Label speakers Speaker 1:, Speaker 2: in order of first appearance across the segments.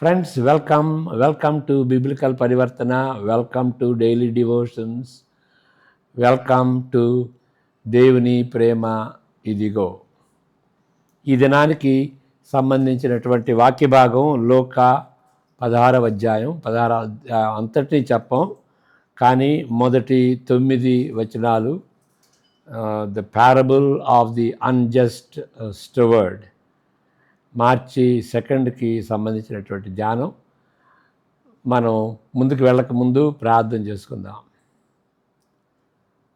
Speaker 1: Friends, welcome to Biblical Parivartana, welcome to Daily Devotions, welcome to దేవుని ప్రేమ ఇదిగో. ఈ దినానికి సంబంధించినటువంటి వాక్య భాగం లూకా 16వ అధ్యాయం. 16వ అధ్యాయం అంతటినీ చెప్పం, కానీ మొదటి 9 వచనాలు the parable of the unjust steward, March 2కి సంబంధించినటువంటి ధ్యానం. మనం ముందుకు వెళ్ళక ముందు ప్రార్థన చేసుకుందాం.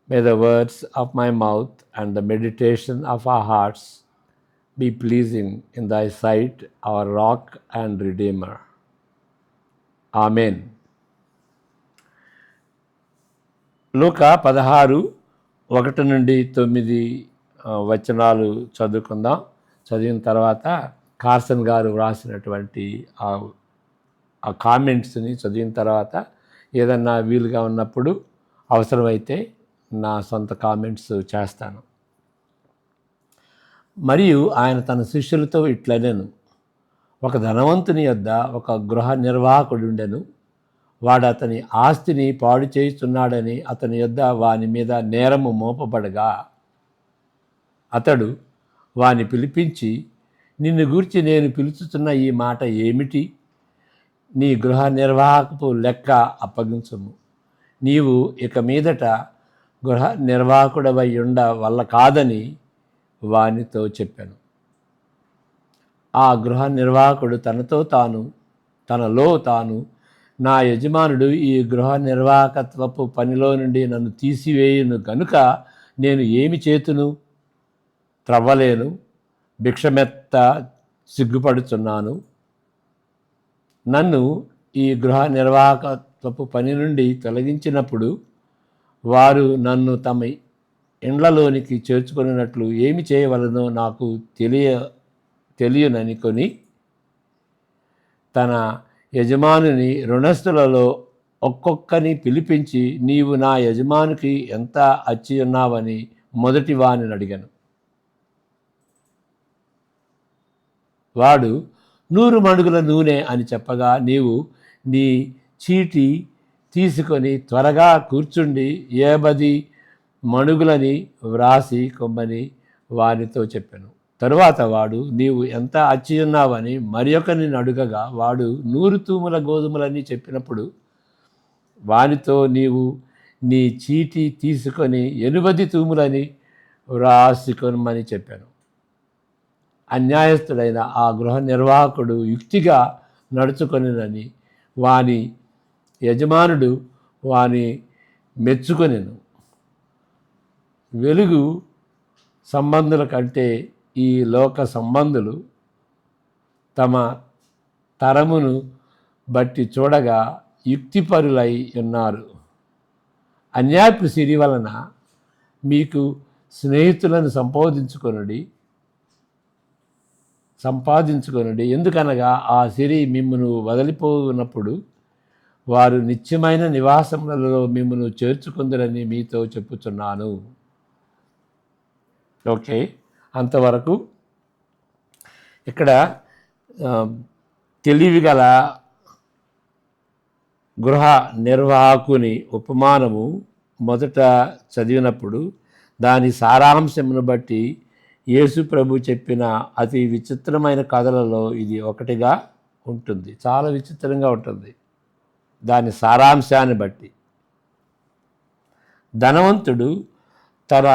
Speaker 1: May the words of my mouth and the meditation of our hearts be pleasing in thy sight, our rock and redeemer. Amen. లూకా 16:1 నుండి 9 వచనాలు చదువుకుందాం. చదివిన తర్వాత కార్సన్ గారు వ్రాసినటువంటి ఆ కామెంట్స్ని చదివిన తర్వాత ఏదన్నా వీలుగా ఉన్నప్పుడు అవసరమైతే నా సొంత కామెంట్స్ చేస్తాను. మరియు ఆయన తన శిష్యులతో ఇట్లనెను, ఒక ధనవంతుని యొద్ద ఒక గృహ నిర్వాహకుడుండెను. వాడు అతని ఆస్తిని పాడు చేయుచున్నాడని అతని యొద్ద వాని మీద నేరము మోపబడగా అతడు వాని పిలిపించి, నిన్ను గూర్చి నేను పిలుచుతున్న ఈ మాట ఏమిటి? నీ గృహ నిర్వాహకపు లెక్క అప్పగించుము. నీవు ఇక మీదట గృహ నిర్వాహకుడవై ఉండ వల్ల కాదని వానితో చెప్పాను. ఆ గృహ నిర్వాహకుడు తనలో తాను నా యజమానుడు ఈ గృహ నిర్వాహకత్వపు పనిలో నుండి నన్ను తీసివేయును గనుక నేను ఏమి చేతును? త్రవ్వలేను, భిక్షమెత్త సిగ్గుపడుచున్నాను. నన్ను ఈ గృహ నిర్వాహకత్వపు పని నుండి తొలగించినప్పుడు వారు నన్ను తమ ఇండ్లలోనికి చేర్చుకున్నట్లు ఏమి చేయవలనో నాకు తెలియననుకొని తన యజమానుని రుణస్థులలో ఒక్కొక్కని పిలిపించి, నీవు నా యజమానికి ఎంత అచ్చి ఉన్నావని మొదటి వానిని అడిగాను. వాడు 100 మణుగుల నూనె అని చెప్పగా, నీవు నీ చీటి తీసుకొని త్వరగా కూర్చుండి 50 మణుగులని వ్రాసి కొమ్మని వానితో చెప్పాను. తరువాత వాడు, నీవు ఎంత అచ్చి ఉన్నావని మరి ఒకరిని అడుగగా, వాడు 100 తూముల గోధుమలని చెప్పినప్పుడు వానితో, నీవు నీ చీటి తీసుకొని 80 తూములని వ్రాసికొనమని చెప్పాను. అన్యాయస్తుడైన ఆ గృహ నిర్వాహకుడు యుక్తిగా నడుచుకొనినని వాని యజమానుడు వాని మెచ్చుకొనెను. వెలుగు సంబంధుల కంటే ఈ లోక సంబంధులు తమ తరమును బట్టి చూడగా యుక్తిపరులై ఉన్నారు. అన్యాయపు సిరి వలన మీకు స్నేహితులను సంపాదించుకొనుడి. ఎందుకనగా ఆ సిరి మిమ్మును వదిలిపోయినప్పుడు వారు నిత్యమైన నివాసములలో మిమ్మును చేర్చుకుందరని మీతో చెప్పుచున్నాను. ఓకే, అంతవరకు. ఇక్కడ తెలివిగల గృహ నిర్వాహకుని ఉపమానము మొదట చదివినప్పుడు దాని సారాంశమును బట్టి యేసు ప్రభు చెప్పిన అతి విచిత్రమైన కథలలో ఇది ఒకటిగా ఉంటుంది. చాలా విచిత్రంగా ఉంటుంది దాని సారాంశాన్ని బట్టి. ధనవంతుడు తన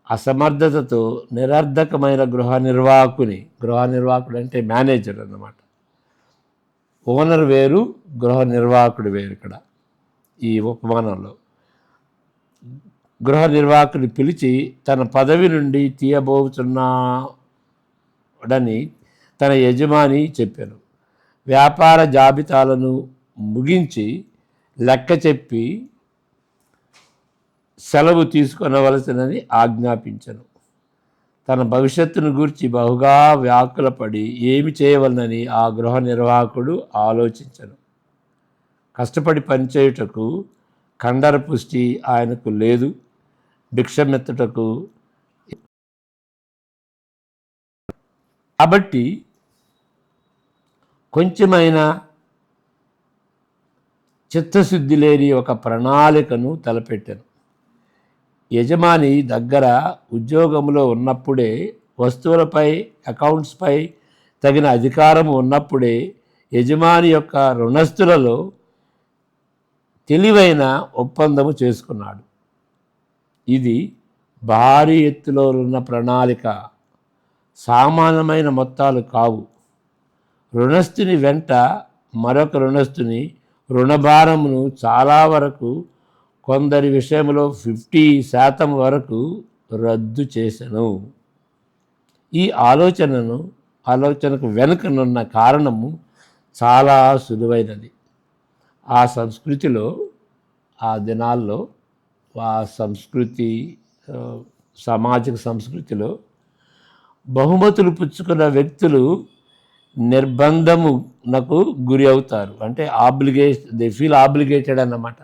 Speaker 1: అసమర్థతతో నిరర్ధకమైన గృహ నిర్వాహకుడు అంటే మేనేజర్ అన్నమాట. ఓనర్ వేరు, గృహ నిర్వాహకుడు వేరు. ఇక్కడ ఈ ఉపమానంలో గృహ నిర్వాహకుని పిలిచి తన పదవి నుండి తీయబోచున్నాడని తన యజమాని చెప్పాను. వ్యాపార జాబితాలను ముగించి లెక్క చెప్పి సెలవు తీసుకొనవలసినని ఆజ్ఞాపించను. తన భవిష్యత్తును గూర్చి బహుగా వ్యాకులపడి ఏమి చేయవలనని ఆ గృహ నిర్వాహకుడు ఆలోచించను. కష్టపడి పనిచేయుటకు కండర పుష్టి ఆయనకు లేదు, భిక్షమెత్తుటకు. కాబట్టి కొంచెమైనా చిత్తశుద్ధి లేని ఒక ప్రణాళికను తలపెట్టాను. యజమాని దగ్గర ఉద్యోగంలో ఉన్నప్పుడే, వస్తువులపై, అకౌంట్స్పై తగిన అధికారం ఉన్నప్పుడే యజమాని యొక్క రుణస్థులలో తెలివైన ఒప్పందము చేసుకున్నాడు. ఇది భారీ ఎత్తులో ఉన్న ప్రణాళిక, సామాన్యమైన మొత్తాలు కావు. రుణస్థుని వెంట మరొక రుణస్థుని రుణభారమును చాలా వరకు, కొందరి విషయంలో 50% వరకు రద్దు చేసెను. ఈ ఆలోచనకు వెనుకనున్న కారణము చాలా సులువైనది. ఆ సంస్కృతిలో, ఆ దినాల్లో, ఆ సామాజిక సంస్కృతిలో బహుమతులు పుచ్చుకున్న వ్యక్తులు నిర్బంధమునకు గురి అవుతారు. అంటే దే ఫీల్ ఆబ్లిగేటెడ్ అన్నమాట.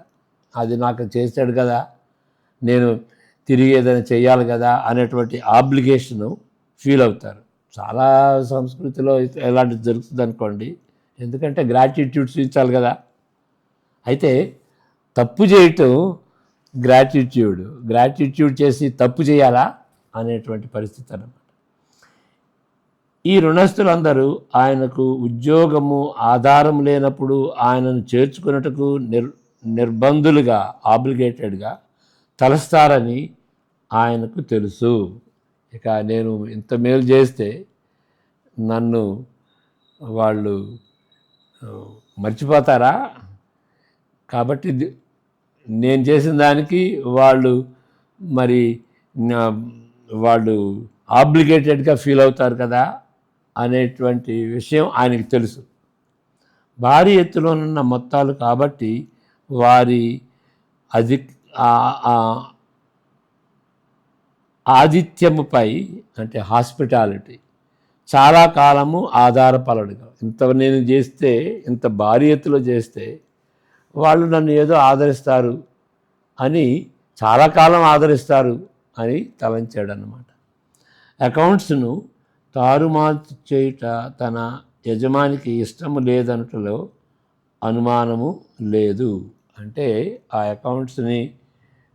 Speaker 1: అది నాకు చేశాడు కదా, నేను తిరిగి ఏదైనా చేయాలి కదా అనేటువంటి ఆబ్లిగేషను ఫీల్ అవుతారు. చాలా సంస్కృతిలో ఎలాంటిది జరుగుతుంది అనుకోండి, ఎందుకంటే గ్రాటిట్యూడ్ చూపించాలి కదా. అయితే తప్పు చేయటం గ్రాటిట్యూడ్ చేసి తప్పు చేయాలా అనేటువంటి పరిస్థితి అన్నమాట. ఈ రుణస్థులందరూ ఆయనకు ఉద్యోగము ఆధారం లేనప్పుడు ఆయనను చేర్చుకున్నట్టుకు నిర్బంధులుగా, ఆబ్లిగేటెడ్గా తలస్తారని ఆయనకు తెలుసు. ఇక నేను ఇంత మేలు చేస్తే నన్ను వాళ్ళు మర్చిపోతారా? కాబట్టి నేను చేసిన దానికి వాళ్ళు ఆబ్లిగేటెడ్గా ఫీల్ అవుతారు కదా అనేటువంటి విషయం ఆయనకు తెలుసు. భారీ ఎత్తులోనున్న మొత్తాలు కాబట్టి వారి ఆతిథ్యముపై, అంటే హాస్పిటాలిటీ, చాలా కాలము ఆధారపడడుగా. నేను చేస్తే, ఇంత భారీ ఎత్తులో చేస్తే వాళ్ళు నన్ను ఏదో ఆదరిస్తారు అని, చాలా కాలం ఆదరిస్తారు అని తలంచాడన్నమాట. అకౌంట్స్ను తారుమారు చేయుట తన యజమానికి ఇష్టము లేదనటలో అనుమానము లేదు. అంటే ఆ అకౌంట్స్ని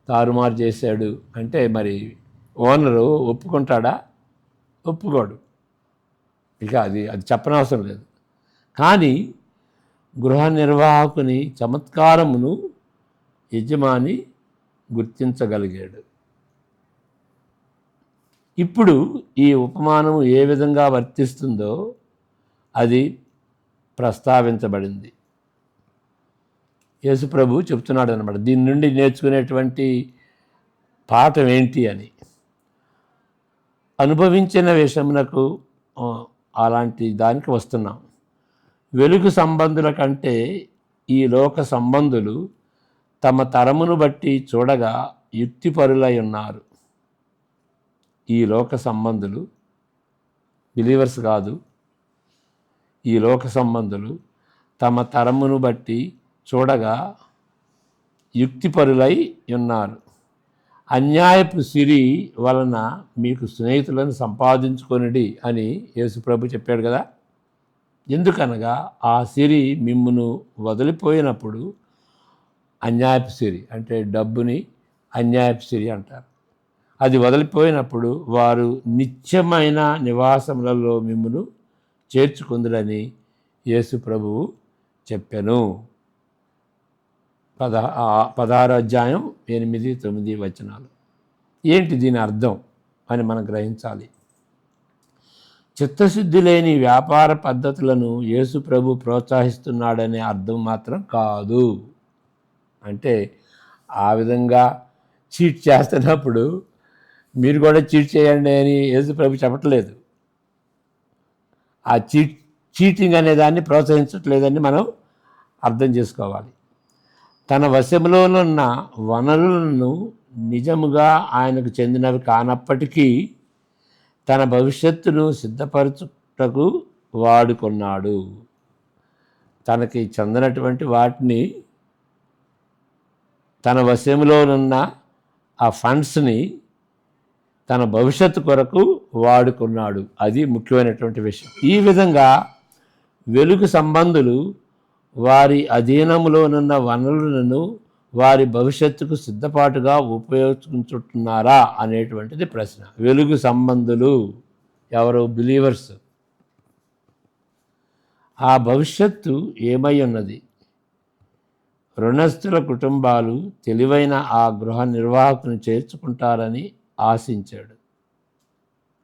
Speaker 1: తారుమారు చేశాడు అంటే మరి ఓనరు ఒప్పుకుంటాడా? ఒప్పుకోడు. ఇక అది చెప్పనవసరం లేదు. కానీ గృహ నిర్వాహకుని చమత్కారమును యజమాని గుర్తించగలిగాడు. ఇప్పుడు ఈ ఉపమానము ఏ విధంగా వర్తిస్తుందో అది ప్రస్తావించబడింది. యేసుప్రభు చెప్తున్నాడు అన్నమాట, దీని నుండి నేర్చుకునేటువంటి పాఠం ఏంటి అని. అనుభవించిన విషయమునకు అలాంటి దానికి వస్తున్నాం. వెలుగు సంబంధుల కంటే ఈ లోక సంబంధులు తమ తరమును బట్టి చూడగా యుక్తిపరులై ఉన్నారు. ఈ లోక సంబంధులు బిలీవర్స్ కాదు. ఈ లోక సంబంధులు తమ తరమును బట్టి చూడగా యుక్తిపరులై ఉన్నారు. అన్యాయపు సిరి వలన మీకు స్నేహితులను సంపాదించుకొనిడి అని యేసుప్రభు చెప్పాడు కదా. ఎందుకనగా ఆ సిరి మిమ్మును వదిలిపోయినప్పుడు, అన్యాయపు సిరి అంటే డబ్బుని అన్యాయపు సిరి అంటారు, అది వదిలిపోయినప్పుడు వారు నిత్యమైన నివాసములలో మిమ్మును చేర్చుకుందురని యేసు ప్రభువు చెప్పెను. 16వ అధ్యాయం 8-9 వచనాలు. ఏంటి దీని అర్థం అని మనం గ్రహించాలి. చిత్తశుద్ధి లేని వ్యాపార పద్ధతులను యేసు ప్రభు ప్రోత్సహిస్తున్నాడనే అర్థం మాత్రం కాదు. అంటే ఆ విధంగా చీట్ చేస్తున్నప్పుడు మీరు కూడా చీట్ చేయండి అని యేసు ప్రభు చెప్పట్లేదు. ఆ చీటింగ్ అనే దాన్ని ప్రోత్సహించట్లేదని మనం అర్థం చేసుకోవాలి. తన వశంలోనున్న వనరులను నిజముగా ఆయనకు చెందినవి కానప్పటికీ తన భవిష్యత్తును సిద్ధపరచుటకు వాడుకున్నాడు. తనకి చెందినటువంటి వాటిని, తన వశంలోనున్న ఆ ఫండ్స్ని తన భవిష్యత్తు కొరకు వాడుకున్నాడు. అది ముఖ్యమైనటువంటి విషయం. ఈ విధంగా వెలుగు సంబంధులు వారి అధీనంలోనున్న వనరులను వారి భవిష్యత్తుకు సిద్ధపాటుగా ఉపయోగించుకుంటున్నారా అనేటువంటిది ప్రశ్న. వెలుగు సంబంధులు ఎవరు? బిలీవర్స్. ఆ భవిష్యత్తు ఏమై ఉన్నది? రుణస్థుల కుటుంబాలు తెలివైన ఆ గృహ నిర్వాహకుని చేర్చుకుంటారని ఆశించాడు.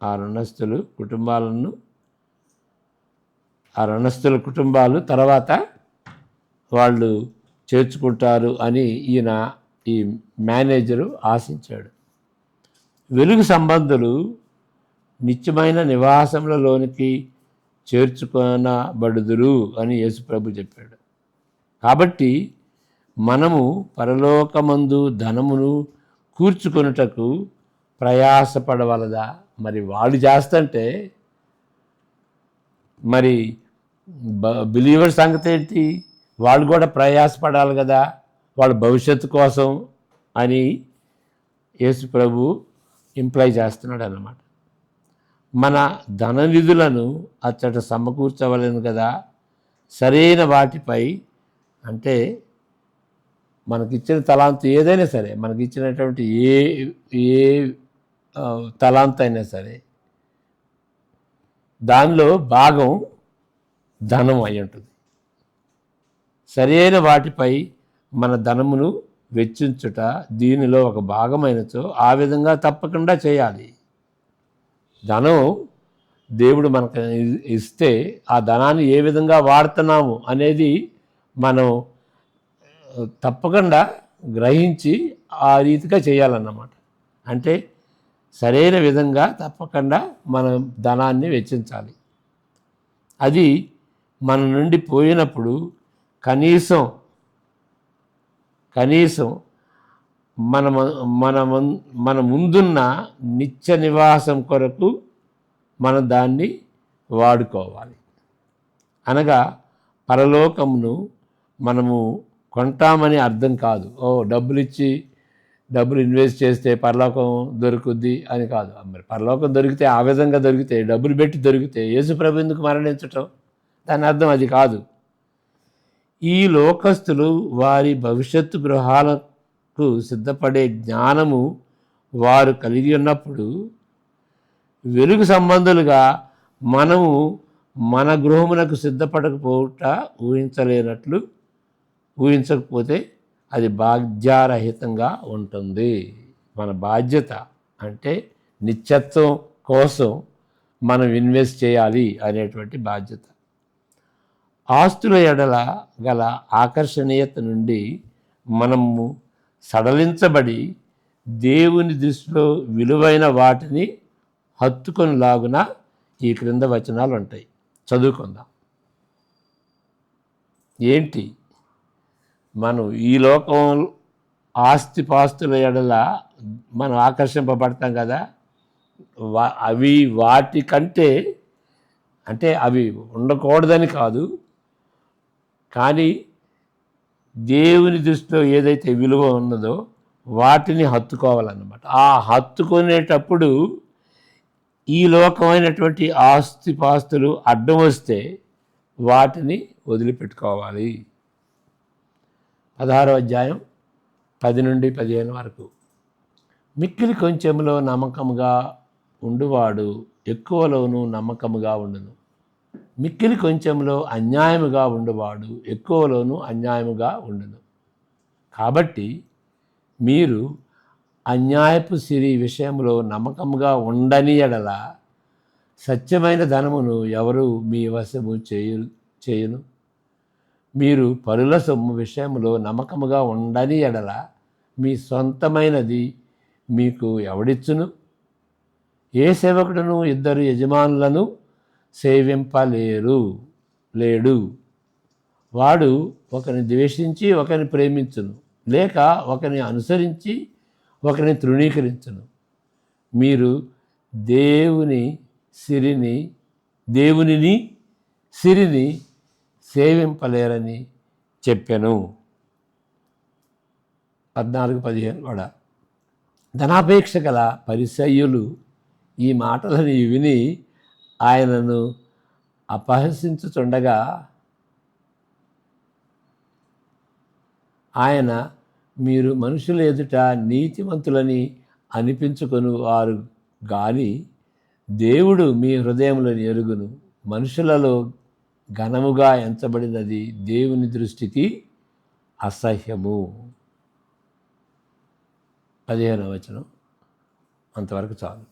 Speaker 1: ఆ రుణస్థుల కుటుంబాలు తర్వాత వాళ్ళు చేర్చుకుంటారు అని ఈ మేనేజరు ఆశించాడు. వెలుగు సంబంధులు నిత్యమైన నివాసములలోనికి చేర్చుకొనబడుదురు అని యేసుప్రభు చెప్పాడు. కాబట్టి మనము పరలోకమందు ధనమును కూర్చుకొనుటకు ప్రయాసపడవలదా? మరి వాళ్ళు చేస్తుంటే మరి బిలీవర్ సంగతి ఏంటి? వాళ్ళు కూడా ప్రయాసపడాలి కదా వాళ్ళ భవిష్యత్తు కోసం అని యేసు ప్రభు ఇంప్లై చేస్తున్నాడు అన్నమాట. మన ధన నిధులను అచ్చట సమకూర్చవలను కదా, సరైన వాటిపై, అంటే మనకిచ్చిన తలాంతు ఏదైనా సరే, మనకిచ్చినటువంటి ఏ తలాంతు అయినా సరే దానిలో భాగం ధనం అయి ఉంటుంది. సరైన వాటిపై మన ధనమును వెచ్చించుట దీనిలో ఒక భాగమైనచో ఆ విధంగా తప్పకుండా చేయాలి. ధనం దేవుడు మనకు ఇస్తే ఆ ధనాన్ని ఏ విధంగా వాడుతున్నాము అనేది మనం తప్పకుండా గ్రహించి ఆ రీతిగా చేయాలన్నమాట. అంటే సరైన విధంగా తప్పకుండా మనం ధనాన్ని వెచ్చించాలి. అది మన నుండి పోయినప్పుడు కనీసం మన ముందున్న నిత్య నివాసం కొరకు మనం దాన్ని వాడుకోవాలి. అనగా పరలోకమును మనము కొంటామని అర్థం కాదు. డబ్బులు ఇన్వెస్ట్ చేస్తే పరలోకం దొరుకుద్ది అని కాదు. మరి పరలోకం దొరికితే ఆ విధంగా దొరికితే, డబ్బులు పెట్టి దొరికితే యేసుప్రభు ఎందుకు మరణించటం? దాని అర్థం అది కాదు. ఈ లోకస్తులు వారి భవిష్యత్తు గృహాలకు సిద్ధపడే జ్ఞానము వారు కలిగి ఉన్నప్పుడు వెలుగు సంబంధులుగా మనము మన గృహమునకు సిద్ధపడకపోవుట ఊహించకపోతే అది బాధ్యారహితంగా ఉంటుంది. మన బాధ్యత అంటే నిత్యత్వం కోసం మనం ఇన్వెస్ట్ చేయాలి అనేటువంటి బాధ్యత. ఆస్తుల ఎడల గల ఆకర్షణీయత నుండి మనము సడలించబడి దేవుని దృష్టిలో విలువైన వాటిని హత్తుకొనిలాగున ఈ క్రింద వచనాలు ఉంటాయి. చదువుకుందాం. ఏంటి? మనం ఈ లోకం ఆస్తిపాస్తుల ఎడల మనం ఆకర్షింపబడతాం కదా, అవి వాటికంటే, అంటే అవి ఉండకూడదని కాదు, కానీ దేవుని దృష్టిలో ఏదైతే విలువ ఉన్నదో వాటిని హత్తుకోవాలన్నమాట. ఆ హత్తుకునేటప్పుడు ఈ లోకమైనటువంటి ఆస్తిపాస్తులు అడ్డం వస్తే వాటిని వదిలిపెట్టుకోవాలి. 16వ అధ్యాయం 10 నుండి 15 వరకు. మిక్కిలి కొంచెంలో నమ్మకముగా ఉండువాడు ఎక్కువలోనూ నమ్మకముగా ఉండును. మిక్కిలి కొంచెంలో అన్యాయముగా ఉండువాడు ఎక్కువలోనూ అన్యాయముగా ఉండును. కాబట్టి మీరు అన్యాయపు సిరి విషయంలో నమ్మకముగా ఉండని ఎడల సత్యమైన ధనమును ఎవరు మీ వశము చేయును. మీరు పరుల సొమ్ము విషయంలో నమ్మకముగా ఉండని ఎడల మీ సొంతమైనది మీకు ఎవడిచ్చును? ఏ సేవకుడును 2 యజమానులను లేడు. వాడు ఒకరిని ద్వేషించి ఒకరిని ప్రేమించును, లేక ఒకరిని అనుసరించి ఒకరిని తృణీకరించును. మీరు దేవునిని సిరిని సేవింపలేరని చెప్పాను. 14-15 కూడా. ధనాపేక్ష గల పరిసయ్యులు ఈ మాటలను విని ఆయనను అపహసించుచుండగా ఆయన, మీరు మనుషుల ఎదుట నీతిమంతులని అనిపించుకొని వారు గాని దేవుడు మీ హృదయములను ఎరుగును. మనుషులలో ఘనముగా ఎంచబడినది దేవుని దృష్టికి అసహ్యము. 15వ వచనం అంతవరకు చాలు.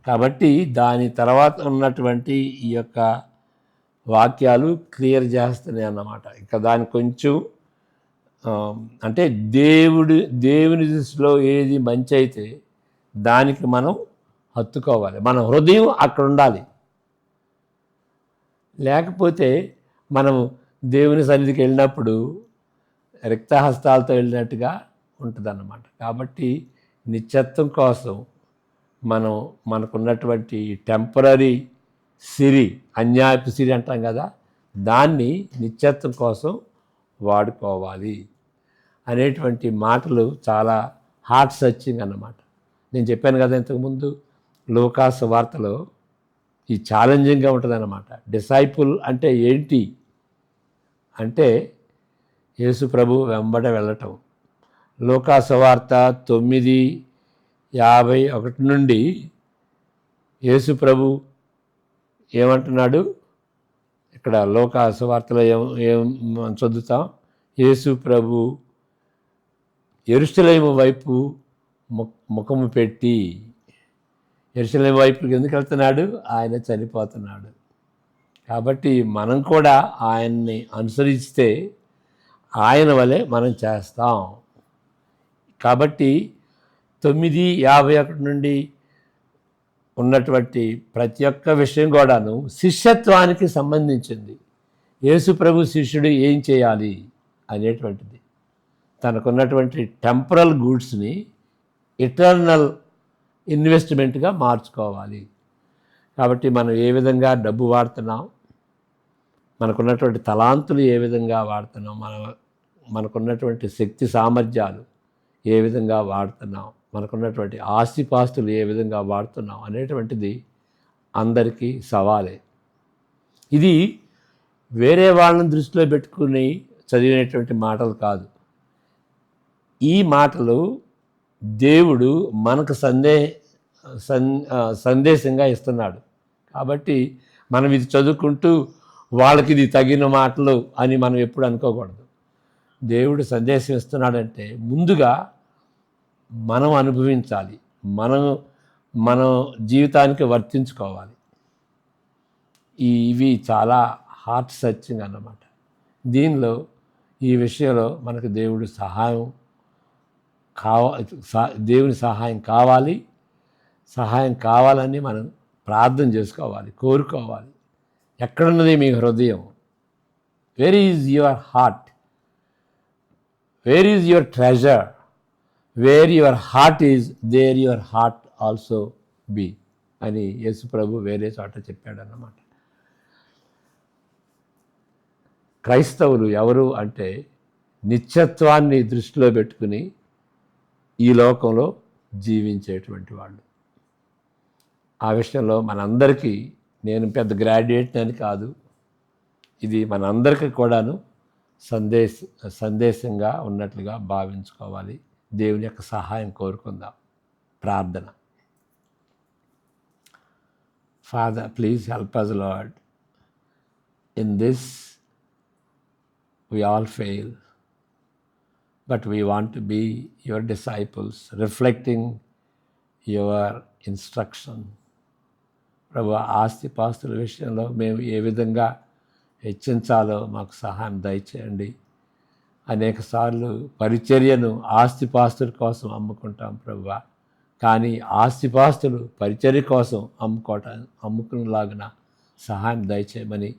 Speaker 1: కాబట్టి దాని తర్వాత ఉన్నటువంటి ఈ యొక్క వాక్యాలు క్లియర్ చేస్తున్నాయి అన్నమాట. ఇక దాని కొంచెం అంటే దేవుని దృష్టిలో ఏది మంచి అయితే దానికి మనం హత్తుకోవాలి. మన హృదయం అక్కడ ఉండాలి. లేకపోతే మనం దేవుని సన్నిధికి వెళ్ళినప్పుడు రిక్తహస్తాలతో వెళ్ళినట్టుగా ఉంటుందన్నమాట. కాబట్టి నిత్యత్వం కోసం మనకున్నటువంటి టెంపరీ సిరి, అన్యాయపు సిరి అంటాం కదా, దాన్ని నిత్యత్వం కోసం వాడుకోవాలి అనేటువంటి మాటలు చాలా హార్ట్ సర్చింగ్ అన్నమాట. నేను చెప్పాను కదా ఇంతకుముందు, లూకాసు వార్తలో ఈ ఛాలెంజింగ్గా ఉంటుందన్నమాట. డిసైపుల్ అంటే ఏంటి అంటే యేసు ప్రభు వెంబడ వెళ్ళటం. లూకాసు వార్త 9:51 నుండి యేసు ప్రభు ఏమంటున్నాడు ఇక్కడ లూకాసు వార్తలో ఏం చదువుతాం. యేసు ప్రభు యెరూషలేము వైపు ముఖము పెట్టి, యెరూషలేము వైపుకి ఎందుకు వెళ్తున్నాడు? ఆయన చనిపోతున్నాడు. కాబట్టి మనం కూడా ఆయన్ని అనుసరిస్తే ఆయన వలె మనం చేస్తాం. కాబట్టి 9:51 నుండి ఉన్నటువంటి ప్రతి ఒక్క విషయం కూడాను శిష్యత్వానికి సంబంధించింది. యేసు ప్రభు శిష్యుడు ఏం చేయాలి అనేటువంటిది, తనకున్నటువంటి టెంపరల్ గూడ్స్ని ఎటర్నల్ ఇన్వెస్ట్మెంట్గా మార్చుకోవాలి. కాబట్టి మనం ఏ విధంగా డబ్బు వాడుతున్నాం, మనకున్నటువంటి తలాంతులు ఏ విధంగా వాడుతున్నాం, మనకున్నటువంటి శక్తి సామర్థ్యాలు ఏ విధంగా వాడుతున్నాం, మనకున్నటువంటి ఆస్తిపాస్తులు ఏ విధంగా వాడుతున్నాం అనేటువంటిది అందరికీ సవాలే. ఇది వేరే వాళ్ళని దృష్టిలో పెట్టుకుని చదివినటువంటి మాటలు కాదు. ఈ మాటలు దేవుడు మనకు సందేశంగా ఇస్తున్నాడు. కాబట్టి మనం ఇది చదువుకుంటూ వాళ్ళకి ఇది తగిన మాటలు అని మనం ఎప్పుడు అనుకోకూడదు. దేవుడు సందేశం ఇస్తున్నాడంటే ముందుగా మనం అనుభవించాలి, మన జీవితానికి వర్తించుకోవాలి. ఇవి చాలా హార్ట్ సర్చింగ్ అన్నమాట. దీనిలో ఈ విషయంలో మనకు దేవుని సహాయం కావాలి. సహాయం కావాలని మనం ప్రార్థన చేసుకోవాలి, కోరుకోవాలి. ఎక్కడున్నది మీ హృదయం? Where is your heart? Where is your treasure? Where your heart is there your heart also be అని యేసు ప్రభు వేరే చోట చెప్పాడన్నమాట. క్రైస్తవులు ఎవరు అంటే నిత్యత్వాన్ని దృష్టిలో పెట్టుకుని ఈ లోకంలో జీవించేటువంటి వాళ్ళు. ఆ విషయంలో మనందరికీ, నేను పెద్ద గ్రాడ్యుయేట్ అని కాదు, ఇది మనందరికీ కూడాను సందేశంగా ఉన్నట్లుగా భావించుకోవాలి. దేవుని యొక్క సహాయం కోరుకుందాం. ప్రార్థన. Father, please help us, Lord. In this we all fail, but we want to be your disciples, reflecting your instruction. ప్రభు, ఆస్తిపాస్తుల విషయంలో మేము ఏ విధంగా హెచ్చించాలో మాకు సహాయం దయచేయండి. అనేక సార్లు పరిచర్యను ఆస్తిపాస్తుల కోసం అమ్ముకుంటాం ప్రభువా, కానీ ఆస్తిపాస్తులు పరిచర్య కోసం అమ్ముకునేలాగిన సహాయం దయచేయమని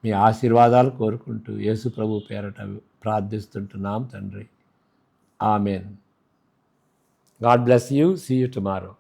Speaker 1: మీ ఆశీర్వాదాలు కోరుకుంటూ యేసు ప్రభు పేరట ప్రార్థిస్తుంటున్నాం తండ్రి. Amen. God bless you. See you tomorrow.